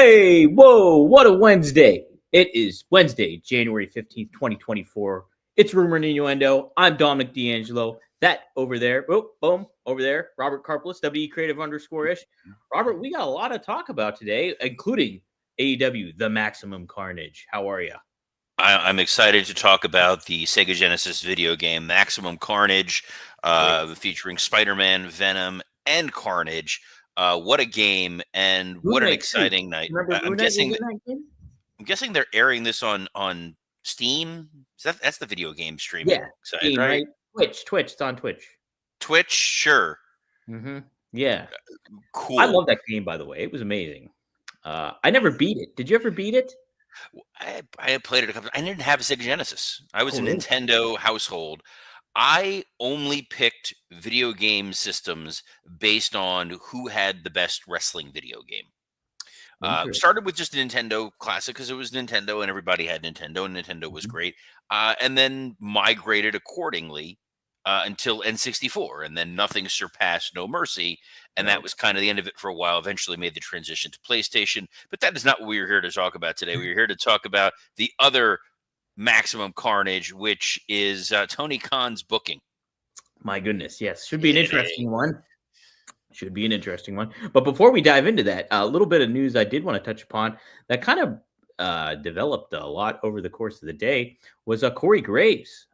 Hey, whoa, what a Wednesday. It is Wednesday, January 15th, 2024. It's Rumor and Innuendo. I'm Dominic D'Angelo. That over there, boom, over there, Robert Karplis, WE Creative _ish. Robert, we got a lot to talk about today, including AEW, The Maximum Carnage. How are you? I'm excited to talk about the Sega Genesis video game Maximum Carnage, featuring Spider-Man, Venom, and Carnage. What a game, and Moon what an Knight 2. exciting night! Remember I'm Moon Knight was guessing in that game? I'm guessing they're airing this on Steam. That's the video game Yeah, streaming side, Steam, right? right? Twitch. It's on Twitch. Twitch, sure, Yeah. I cool. love that game, by the way. It was amazing. I never beat it. Did you ever beat it? I had played it a couple. I didn't have a Sega Genesis. I was Oh, a really? Nintendo household. I only picked video game systems based on who had the best wrestling video game. Interesting. Started with just a Nintendo Classic because it was Nintendo and everybody had Nintendo and Nintendo was Mhm. great. And then migrated accordingly until N64, and then nothing surpassed No Mercy, and that No. was kind of the end of it for a while. Eventually, made the transition to PlayStation, but that is not what we are here to talk about today. We are here to talk about the other Maximum Carnage, which is Tony Khan's booking. My goodness. Yes. Should be an Yay. interesting one. Should be an interesting one. But before we dive into that, a little bit of news I did want to touch upon that kind of developed a lot over the course of the day was Corey Graves.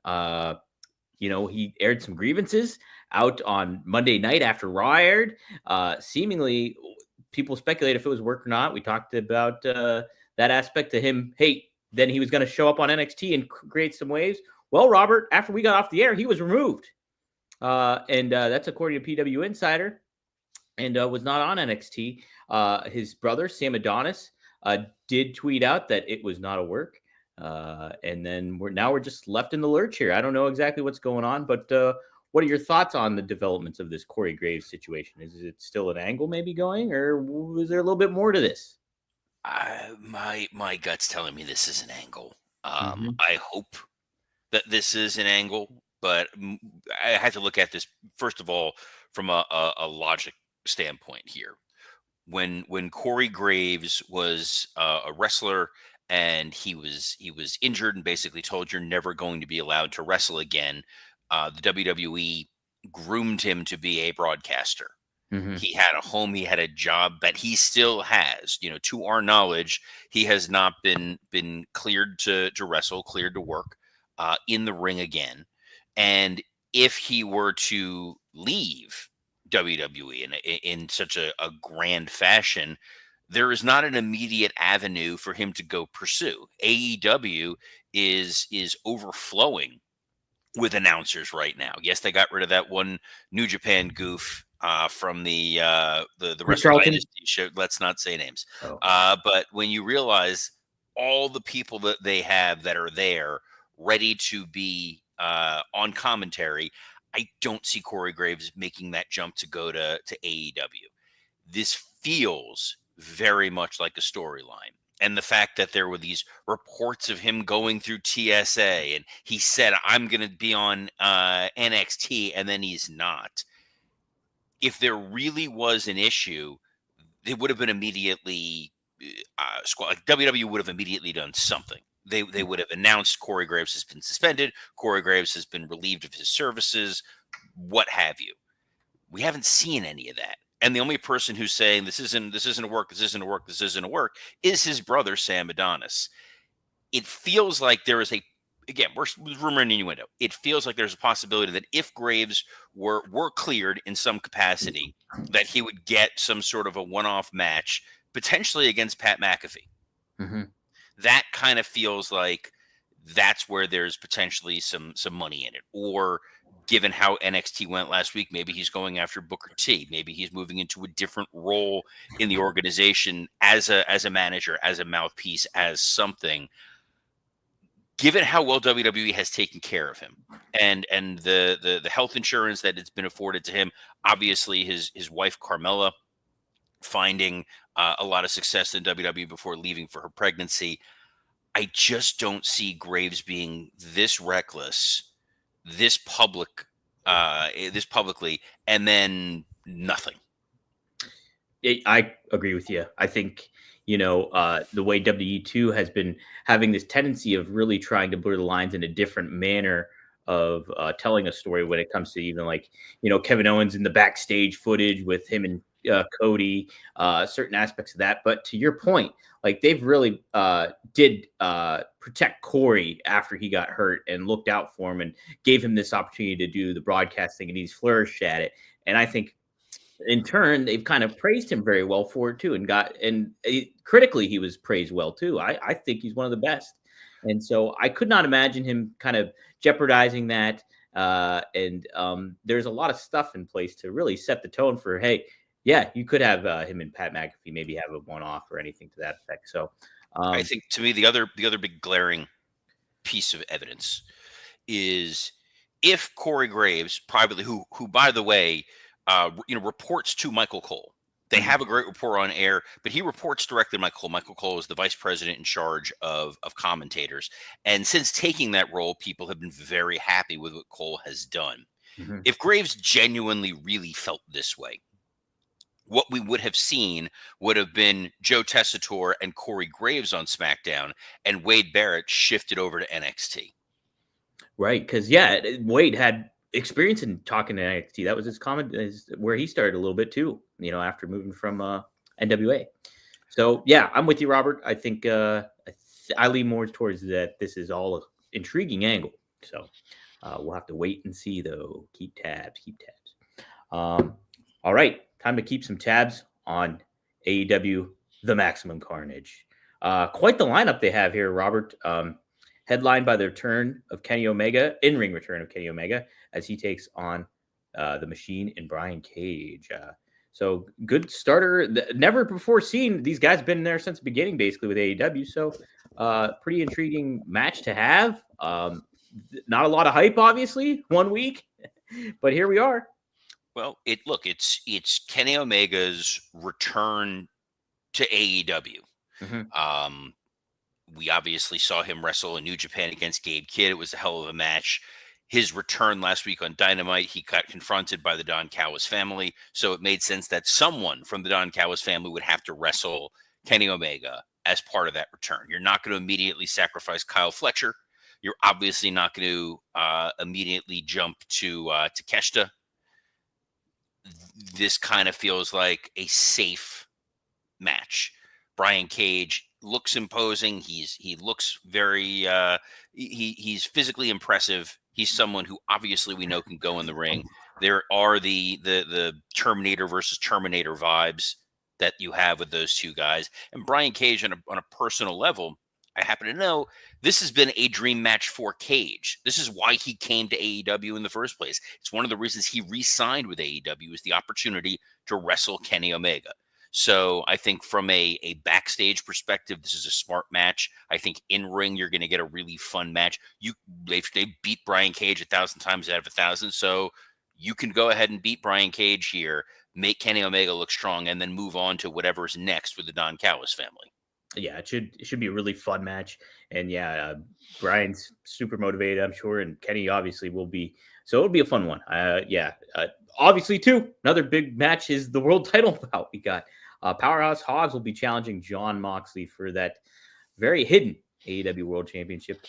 He aired some grievances out on Monday night after Raw aired. Seemingly, people speculate if it was work or not. We talked about that aspect to him. Hey, then he was going to show up on NXT and create some waves. Well, Robert, after we got off the air, he was removed. And that's according to PW Insider, and was not on NXT. His brother, Sam Adonis, did tweet out that it was not a work. And then we're just left in the lurch here. I don't know exactly what's going on, but what are your thoughts on the developments of this Corey Graves situation? Is it still an angle maybe going, or is there a little bit more to this? My gut's telling me this is an angle. Mm-hmm. I hope that this is an angle, but I had to look at this first of all from a logic standpoint here. When Corey Graves was a wrestler and he was injured and basically told you're never going to be allowed to wrestle again, the WWE groomed him to be a broadcaster. Mm-hmm. He had a home, he had a job that he still has. To our knowledge, he has not been cleared to wrestle, cleared to work in the ring again. And if he were to leave WWE in such a grand fashion, there is not an immediate avenue for him to go pursue. AEW is overflowing with announcers right now. Yes, they got rid of that one New Japan goof from the Chris Wrestle Charlton. Dynasty show. Let's not say names. Oh, But when you realize all the people that they have that are there ready to be on commentary, I don't see Corey Graves making that jump to go to AEW. This feels very much like a storyline. And the fact that there were these reports of him going through TSA and he said, I'm going to be on NXT, and then he's not. If there really was an issue, it would have been immediately like WWE would have immediately done something. They would have announced Corey Graves has been suspended, Corey Graves has been relieved of his services, what have you. We haven't seen any of that. And the only person who's saying this isn't a work, this isn't a work, this isn't a work is his brother Sam Adonis. It feels like there is again, we're rumor and innuendo. It feels like there's a possibility that if Graves were cleared in some capacity, that he would get some sort of a one-off match, potentially against Pat McAfee. mm-hmm. That kind of feels like that's where there's potentially some money in it. Or given how NXT went last week, maybe he's going after Booker T. Maybe he's moving into a different role in the organization as a manager, as a mouthpiece, as something. Given how well WWE has taken care of him and the health insurance that it's been afforded to him, obviously his wife Carmella finding a lot of success in WWE before leaving for her pregnancy, I just don't see Graves being this reckless, this publicly, and then nothing. I agree with you. I think the way WE2 has been having this tendency of really trying to blur the lines in a different manner of telling a story when it comes to even like, Kevin Owens in the backstage footage with him and Cody, certain aspects of that. But to your point, like they've really did protect Corey after he got hurt and looked out for him and gave him this opportunity to do the broadcasting, and he's flourished at it. And I think in turn, they've kind of praised him very well for it too, and critically he was praised well too. I think he's one of the best, and so I could not imagine him kind of jeopardizing that. And there's a lot of stuff in place to really set the tone for, hey, yeah, you could have him and Pat McAfee maybe have a one-off or anything to that effect. So, I think to me the other big glaring piece of evidence is if Corey Graves privately, who by the way, reports to Michael Cole. They mhm. have a great rapport on air, but he reports directly to Michael Cole. Michael Cole is the vice president in charge of commentators. And since taking that role, people have been very happy with what Cole has done. Mhm. If Graves genuinely really felt this way, what we would have seen would have been Joe Tessitore and Corey Graves on SmackDown, and Wade Barrett shifted over to NXT. Right, because yeah, Wade had experience in talking to NXT. That was his comment, where he started a little bit too. After moving from NWA. So yeah, I'm with you, Robert. I think I lean more towards that. This is all an intriguing angle. So we'll have to wait and see, though. Keep tabs. Keep tabs. All right, time to keep some tabs on AEW: The Maximum Carnage. Quite the lineup they have here, Robert. Headlined by the return of Kenny Omega, in-ring return of Kenny Omega, as he takes on the Machine and Brian Cage. So good starter. Never before seen. These guys been there since the beginning, basically, with AEW. So pretty intriguing match to have. Not a lot of hype, obviously, 1 week, but here we are. Well, it's Kenny Omega's return to AEW. Mhm. We obviously saw him wrestle in New Japan against Gabe Kidd. It was a hell of a match. His return last week on Dynamite, he got confronted by the Don Callis family. So it made sense that someone from the Don Callis family would have to wrestle Kenny Omega as part of that return. You're not going to immediately sacrifice Kyle Fletcher. You're obviously not going to immediately jump to Takeshita. This kind of feels like a safe match. Brian Cage looks imposing. He looks very he's physically impressive. He's someone who obviously we know can go in the ring. There are the Terminator versus Terminator vibes that you have with those two guys. And Brian Cage on a personal level, I happen to know this has been a dream match for Cage. This is why he came to AEW in the first place. It's one of the reasons he re-signed with AEW is the opportunity to wrestle Kenny Omega. So I think from a backstage perspective, this is a smart match. I think in ring, you're going to get a really fun match. They beat Brian Cage 1,000 times out of 1,000. So you can go ahead and beat Brian Cage here, make Kenny Omega look strong, and then move on to whatever's next with the Don Callis family. Yeah, it should be a really fun match. And yeah, Brian's super motivated, I'm sure, and Kenny obviously will be. So it'll be a fun one. Obviously too, another big match is the world title bout. We got Powerhouse Hobbs will be challenging John Moxley for that very hidden AEW World Championship.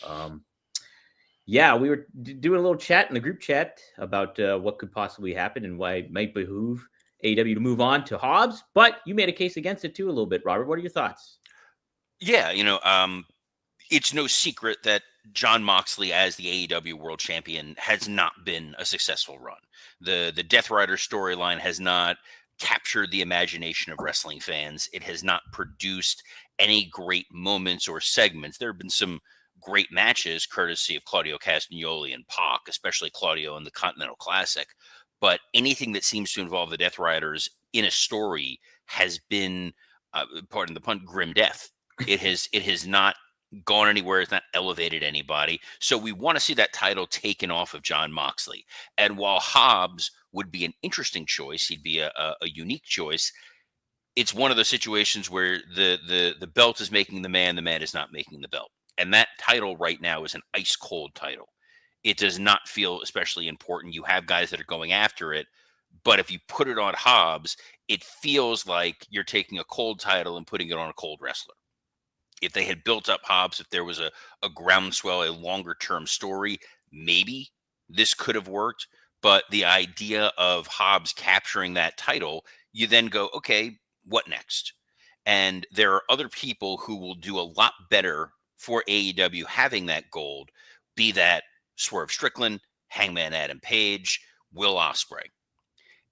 Yeah, we were doing a little chat in the group chat about what could possibly happen and why it might behoove AEW to move on to Hobbs, but you made a case against it too a little bit, Robert. What are your thoughts? Yeah, it's no secret that John Moxley as the AEW World Champion has not been a successful run. The Death Rider storyline has not captured the imagination of wrestling fans. It has not produced any great moments or segments. There have been some great matches courtesy of Claudio Castagnoli and Pac, especially Claudio in the Continental Classic. But anything that seems to involve the Death Riders in a story has been, pardon the pun, grim death. It has not gone anywhere. It's not elevated anybody. So we want to see that title taken off of John Moxley. And while Hobbs would be an interesting choice, he'd be a unique choice. It's one of those situations where the belt is making the man is not making the belt. And that title right now is an ice cold title. It does not feel especially important. You have guys that are going after it, But if you put it on Hobbs, it feels like you're taking a cold title and putting it on a cold wrestler. If they had built up Hobbs, if there was a groundswell, a longer term story, maybe this could have worked. But the idea of Hobbs capturing that title, you then go, okay, what next? And there are other people who will do a lot better for AEW having that gold, be that Swerve Strickland, Hangman Adam Page, Will Ospreay.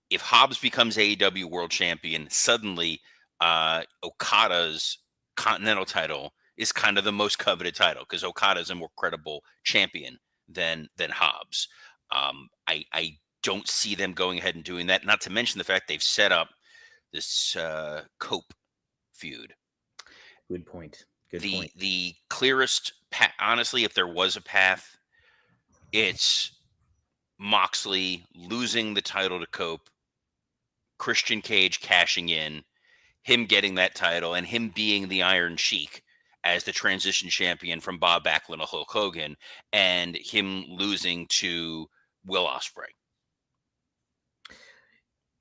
If Hobbs becomes AEW World Champion, suddenly Okada's Continental title is kind of the most coveted title because Okada is a more credible champion than Hobbs. I don't see them going ahead and doing that. Not to mention the fact they've set up this Cope feud. Good point. Good point. The clearest honestly, if there was a path, it's Moxley losing the title to Cope, Christian Cage cashing in, him getting that title, and him being the Iron Sheik as the transition champion from Bob Backlund to Hulk Hogan, and him losing to Will Ospreay.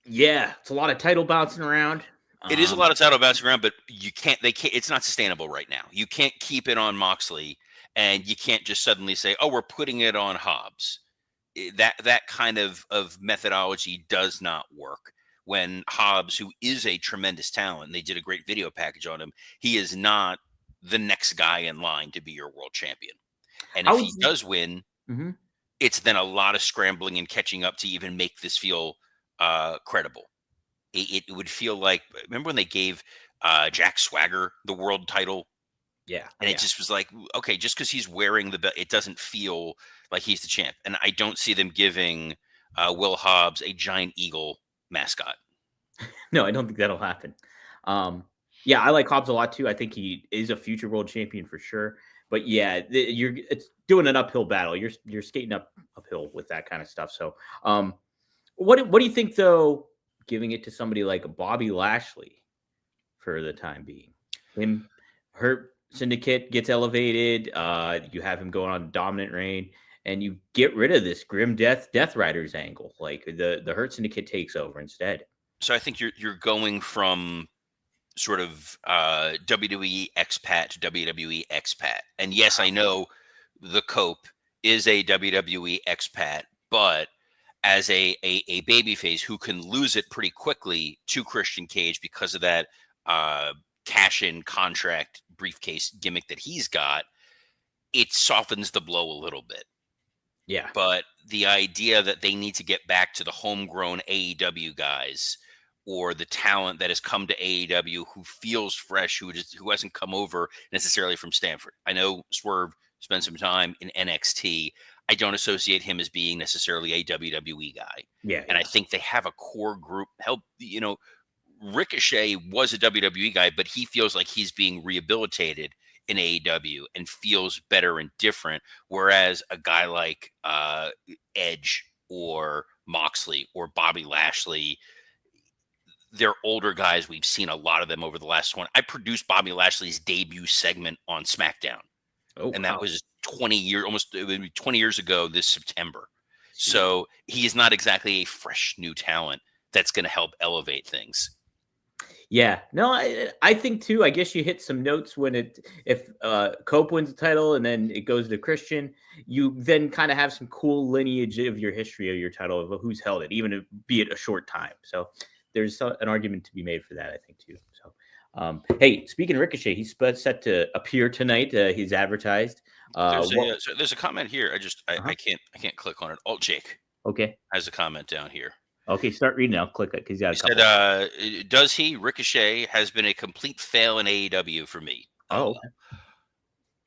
Yeah, it's a lot of title bouncing around. It is a lot of title bouncing around, but you can't. They can't. It's not sustainable right now. You can't keep it on Moxley, and you can't just suddenly say, "Oh, we're putting it on Hobbs." That kind of methodology does not work. When Hobbs, who is a tremendous talent, they did a great video package on him. He is not the next guy in line to be your world champion. And if he does win, it's then a lot of scrambling and catching up to even make this feel credible. It would feel like, remember when they gave Jack Swagger the world title? Yeah. And it just was like, okay, just because he's wearing the belt, it doesn't feel like he's the champ. And I don't see them giving Will Hobbs a giant eagle mascot. No, I don't think that'll happen. Yeah, I like Hobbs a lot too. I think he is a future world champion for sure. But yeah, it's doing an uphill battle. You're skating uphill with that kind of stuff. So, what do you think though? Giving it to somebody like Bobby Lashley for the time being, him Hurt Syndicate gets elevated. You have him going on dominant reign, and you get rid of this grim Death Riders angle. Like the Hurt Syndicate takes over instead. So I think you're going from sort of WWE expat to WWE expat. And yes, I know the Cope is a WWE expat, but as a babyface who can lose it pretty quickly to Christian Cage because of that cash-in contract briefcase gimmick that he's got, it softens the blow a little bit. Yeah. But the idea that they need to get back to the homegrown AEW guys or the talent that has come to AEW who feels fresh, who hasn't come over necessarily from Stanford. I know Swerve spent some time in NXT. I don't associate him as being necessarily a WWE guy. Yeah. And I think they have a core group. Ricochet was a WWE guy, but he feels like he's being rehabilitated in AEW and feels better and different. Whereas a guy like Edge or Moxley or Bobby Lashley, they're older guys. We've seen a lot of them over the last one. I produced Bobby Lashley's debut segment on SmackDown. And that was 20 years, almost 20 years ago this September. So he is not exactly a fresh new talent that's going to help elevate things. Yeah, no, I think too. I guess you hit some notes when if Cope wins the title and then it goes to Christian, you then kind of have some cool lineage of your history of your title of who's held it, even if, be it a short time. So there's an argument to be made for that, I think too. So, hey, speaking of Ricochet, he's set to appear tonight. He's advertised. There's a comment here. I can't click on it. Alt Jake. Okay. Has a comment down here. Okay, start reading. I'll click it because he said, "Does he Ricochet has been a complete fail in AEW for me?" Oh,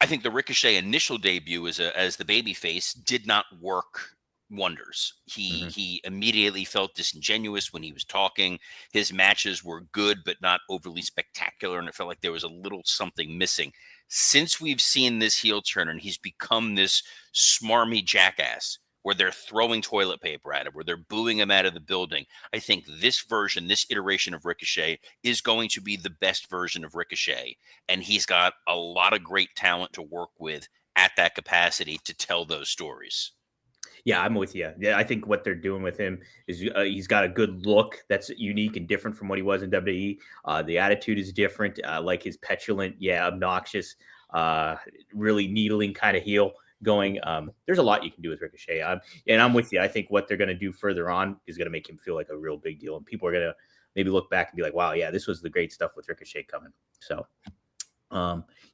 I think the Ricochet initial debut as the babyface did not work wonders. He immediately felt disingenuous when he was talking. His matches were good, but not overly spectacular, and it felt like there was a little something missing. Since we've seen this heel turn, and he's become this smarmy jackass, where they're throwing toilet paper at him, where they're booing him out of the building. I think this iteration of Ricochet is going to be the best version of Ricochet. And he's got a lot of great talent to work with at that capacity to tell those stories. Yeah, I'm with you. Yeah, I think what they're doing with him is he's got a good look that's unique and different from what he was in WWE. The attitude is different, like his petulant, obnoxious, uh, really needling kind of heel going. There's a lot you can do with Ricochet. And I'm with you. I think what they're going to do further on is going to make him feel like a real big deal. And people are going to maybe look back and be like, wow, yeah, this was the great stuff with Ricochet coming. So,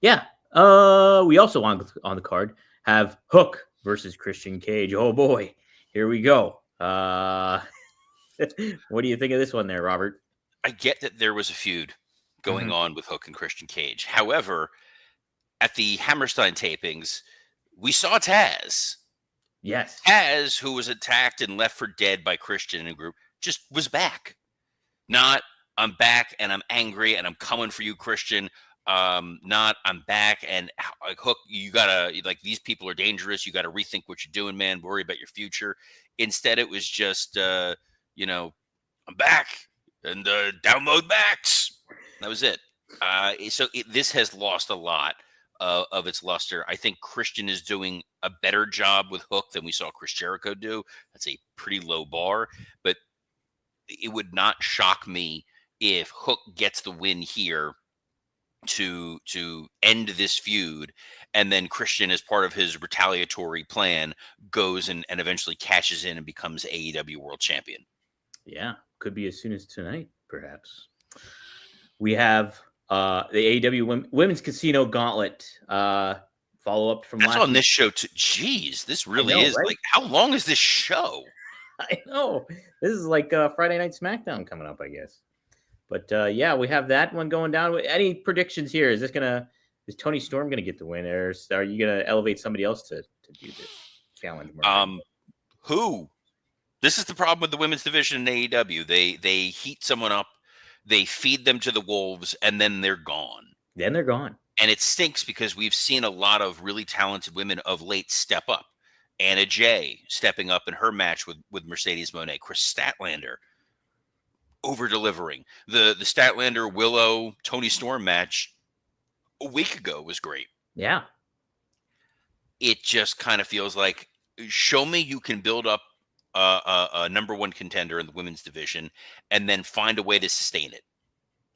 yeah. We also on the card have Hook versus Christian Cage. Oh boy, here we go. What do you think of this one there, Robert? I get that there was a feud going Mhm. on with Hook and Christian Cage. However, at the Hammerstein tapings, we saw Taz. Yes. Taz, who was attacked and left for dead by Christian and a group, just was back. Not, I'm back and I'm angry and I'm coming for you, Christian. Not, I'm back and like Hook, you gotta, like, these people are dangerous. You gotta rethink what you're doing, man. Worry about your future. Instead, it was just, you know, I'm back and download backs. That was it. This has lost a lot of its luster. I think Christian is doing a better job with Hook than we saw Chris Jericho do. That's a pretty low bar, but it would not shock me if Hook gets the win here to end this feud, and then Christian, as part of his retaliatory plan, goes and eventually cashes in and becomes AEW World Champion. Yeah, could be as soon as tonight, perhaps. We have the AEW Women's Casino Gauntlet follow up from That's last on week. this show too. Jeez, this I really know, is right? like, how long is this show? I know. This is like Friday Night SmackDown coming up, I guess. But yeah, we have that one going down. Any predictions here? Is Tony Storm gonna get the win, or are you gonna elevate somebody else to do the challenge? Who? This is the problem with the women's division in AEW. They heat someone up, they feed them to the wolves, and then they're gone. Then they're gone. And it stinks because we've seen a lot of really talented women of late step up. Anna Jay stepping up in her match with Mercedes Moné. Chris Statlander over delivering. The Statlander Willow Tony Storm match a week ago was great. Yeah. It just kind of feels like, show me you can build up a number one contender in the women's division and then find a way to sustain it.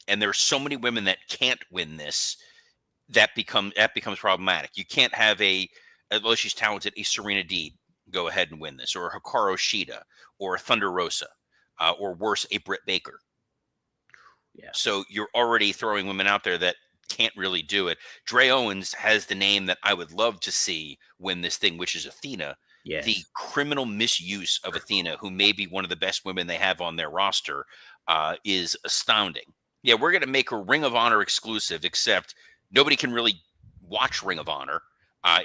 And there are so many women that can't win this, that becomes problematic. You can't have although she's talented, a Serena Deeb go ahead and win this, or a Hikaru Shida, or a Thunder Rosa, or worse, a Britt Baker. Yeah. So you're already throwing women out there that can't really do it. Dre Owens has the name that I would love to see win this thing, which is Athena. Yes. The criminal misuse of Athena, who may be one of the best women they have on their roster, is astounding. Yeah, we're going to make a Ring of Honor exclusive, except nobody can really watch Ring of Honor.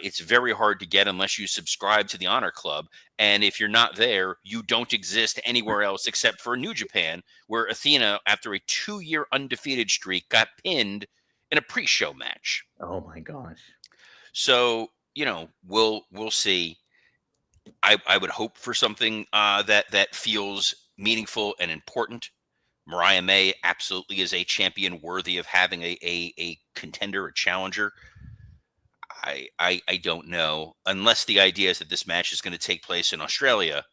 It's very hard to get unless you subscribe to the Honor Club. And if you're not there, you don't exist anywhere else except for New Japan, where Athena, after a 2-year undefeated streak, got pinned in a pre-show match. Oh my gosh. So, we'll see. I would hope for something that feels meaningful and important. Mariah May absolutely is a champion worthy of having a contender, a challenger. I don't know, unless the idea is that this match is going to take place in Australia,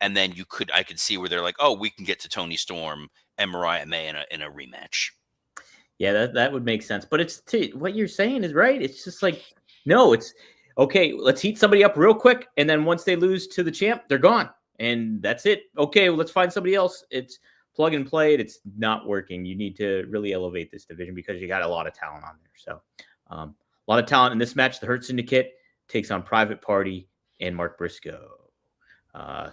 and then I could see where they're like, oh, we can get to Tony Storm and Mariah May in a rematch. Yeah, that would make sense. But what you're saying is right. It's just like, no, it's okay. Let's heat somebody up real quick, and then once they lose to the champ, they're gone, and that's it. Okay, well, let's find somebody else. It's plug and play. It's not working. You need to really elevate this division because you got a lot of talent on there. So, a lot of talent in this match. The Hurt Syndicate takes on Private Party and Mark Briscoe. And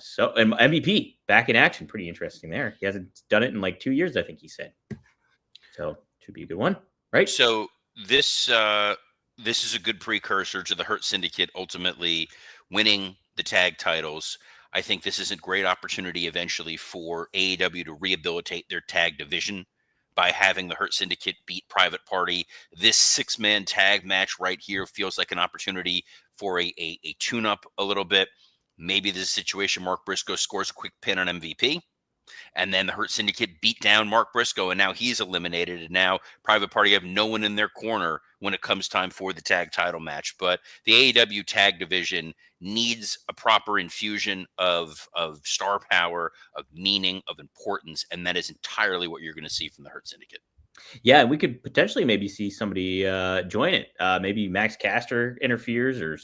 MVP back in action. Pretty interesting there. He hasn't done it in like 2 years, I think he said. So should be a good one, right? So this is a good precursor to the Hurt Syndicate ultimately winning the tag titles. I think this is a great opportunity eventually for AEW to rehabilitate their tag division by having the Hurt Syndicate beat Private Party. This 6-man tag match right here feels like an opportunity for a tune-up a little bit. Maybe this situation, Mark Briscoe scores a quick pin on MVP. And then the Hurt Syndicate beat down Mark Briscoe, and now he's eliminated. And now Private Party have no one in their corner when it comes time for the tag title match. But the AEW tag division needs a proper infusion of star power, of meaning, of importance, and that is entirely what you're going to see from the Hurt Syndicate. Yeah, and we could potentially maybe see somebody join it. Maybe Max Caster interferes, or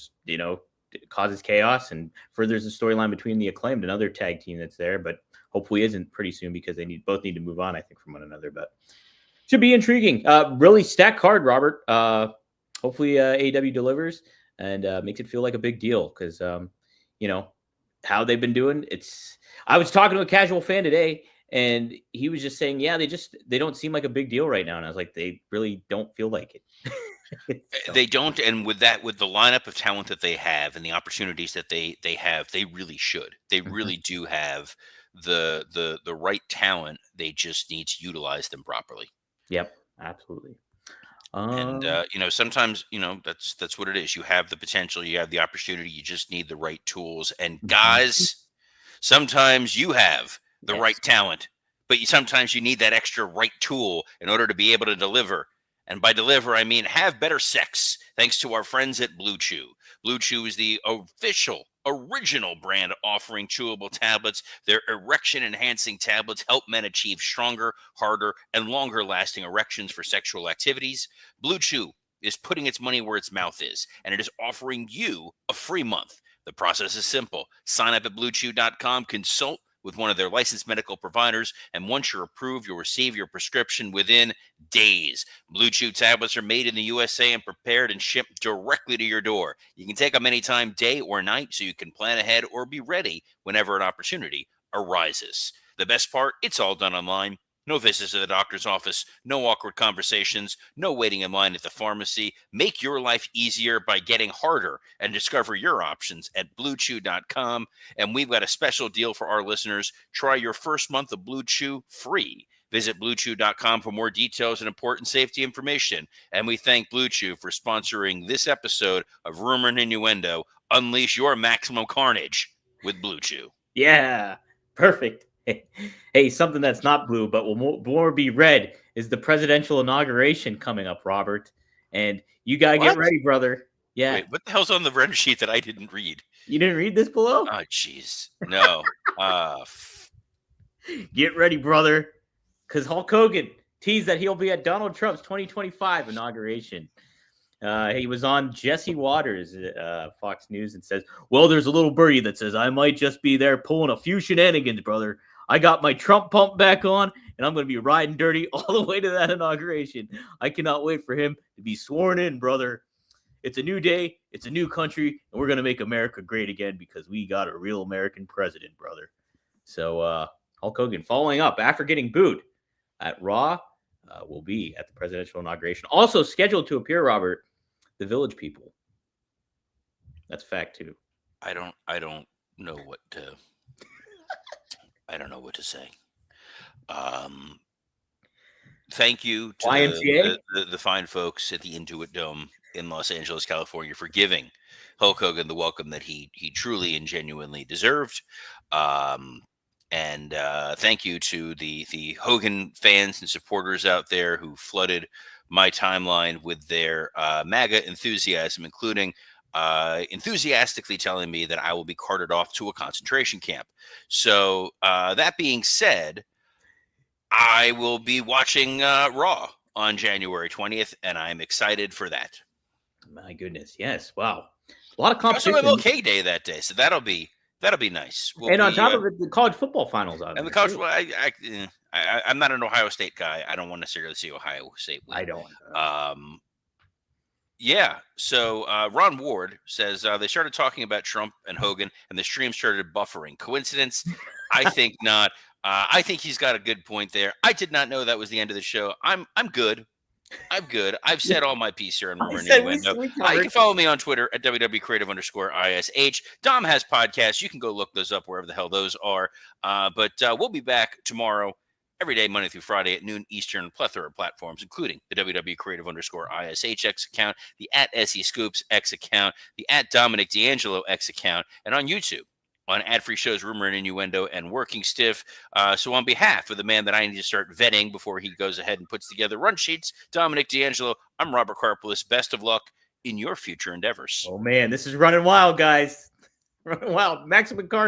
causes chaos and furthers the storyline between the Acclaimed, another tag team that's there, but hopefully isn't pretty soon because they both need to move on, I think, from one another. But should be intriguing. Really stacked card, Robert. Hopefully AEW delivers and makes it feel like a big deal because how they've been doing. I was talking to a casual fan today, and he was just saying, yeah, they don't seem like a big deal right now. And I was like, they really don't feel like it. They don't, and with the lineup of talent that they have and the opportunities that they have, they really should. They really do have the right talent. They just need to utilize them properly. Yep, absolutely. And sometimes that's what it is. You have the potential, you have the opportunity, you just need the right tools. And guys, sometimes you have the right talent, but sometimes you need that extra right tool in order to be able to deliver. And by deliver, I mean have better sex, thanks to our friends at Blue Chew. Blue Chew is the original brand offering chewable tablets. Their erection-enhancing tablets help men achieve stronger, harder, and longer-lasting erections for sexual activities. Blue Chew is putting its money where its mouth is, and it is offering you a free month. The process is simple. Sign up at BlueChew.com, consult with one of their licensed medical providers, and once you're approved, you'll receive your prescription within days. Blue Chew tablets are made in the USA and prepared and shipped directly to your door. You can take them anytime, day or night, so you can plan ahead or be ready whenever an opportunity arises. The best part, it's all done online. No visits to the doctor's office, no awkward conversations, no waiting in line at the pharmacy. Make your life easier by getting harder and discover your options at BlueChew.com. And we've got a special deal for our listeners. Try your first month of Blue Chew free. Visit BlueChew.com for more details and important safety information. And we thank Blue Chew for sponsoring this episode of Rumor and Innuendo. Unleash your maximum carnage with Blue Chew. Yeah, perfect. Hey, something that's not blue, but will more be red is the presidential inauguration coming up, Robert. And you got to get ready, brother. Yeah. Wait, what the hell's on the red sheet that I didn't read? You didn't read this below? Oh, jeez. No. Get ready, brother. Because Hulk Hogan teased that he'll be at Donald Trump's 2025 inauguration. He was on Jesse Waters, Fox News, and says, well, there's a little birdie that says, I might just be there pulling a few shenanigans, brother. I got my Trump pump back on, and I'm going to be riding dirty all the way to that inauguration. I cannot wait for him to be sworn in, brother. It's a new day. It's a new country, and we're going to make America great again because we got a real American president, brother. So Hulk Hogan following up after getting booed at Raw will be at the presidential inauguration. Also scheduled to appear, Robert, the Village People. That's a fact, too. I don't know what to... I don't know what to say. Thank you to the fine folks at the Intuit Dome in Los Angeles, California, for giving Hulk Hogan the welcome that he truly and genuinely deserved. And thank you to the Hogan fans and supporters out there who flooded my timeline with their MAGA enthusiasm, including enthusiastically telling me that I will be carted off to a concentration camp. So that being said, I will be watching Raw on January 20th, and I'm excited for that. My goodness, yes, wow, a lot of competition. Also MLK Day that day, so that'll be nice. And on top of it, the college football finals on. And the college, I'm not an Ohio State guy. I don't want to necessarily see Ohio State win. I don't. Yeah. So Ron Ward says they started talking about Trump and Hogan, and the stream started buffering. Coincidence? I think not. I think he's got a good point there. I did not know that was the end of the show. I'm good. I'm good. I've said all my piece here on Rumor and Innuendo. You can follow me on Twitter at WWCreative_ISH. Dom has podcasts. You can go look those up wherever the hell those are. But we'll be back tomorrow, every day, Monday through Friday at noon Eastern, plethora of platforms, including the WWCreative_ISH X account, the @SE Scoops X account, the @Dominic D'Angelo X account, and on YouTube on ad-free shows, Rumor and Innuendo, and Working Stiff. So on behalf of the man that I need to start vetting before he goes ahead and puts together run sheets, Dominic D'Angelo, I'm Robert Karpolis. Best of luck in your future endeavors. Oh man, this is running wild, guys. Running wild. Maximum Carnage.